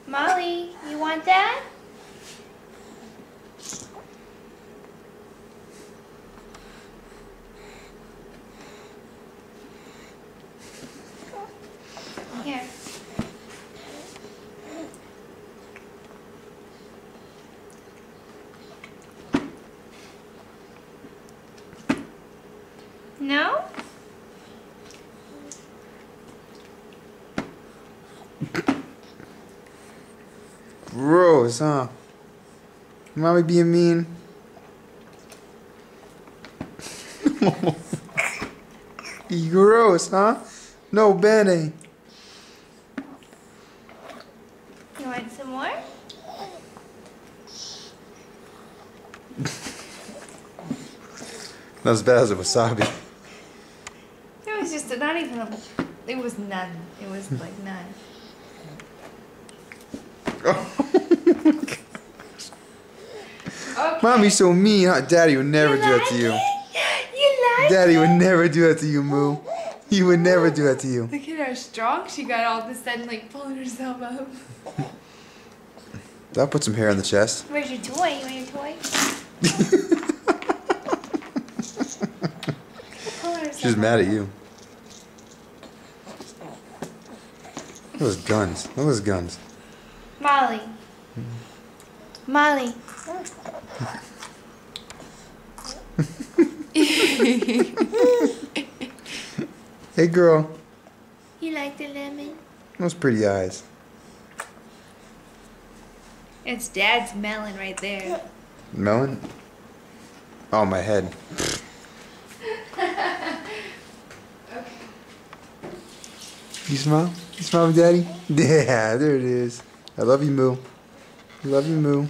Molly, you want that? Here. No? Gross, huh? Mommy being mean. You gross, huh? No, Benny. You want some more? Not as bad as the wasabi. It was just not even a, it was none. It was like none. Okay. Mommy's so mean, huh? Daddy would never do that to you. You like Daddy it? would never do that to you, Moo. He would never do that to you. Look at how strong she got all of a sudden, like pulling herself up. I'll put some hair on the chest. Where's your toy? You want your toy? Pull herself She's mad at up. you. Look at those guns. Look at those guns. Molly. Molly. Hey, girl. You like the lemon? Those pretty eyes. It's Dad's melon right there. Melon? Oh, my head. You smile? You smile, Daddy? Yeah, there it is. I love you, Moo. I love you, Moo.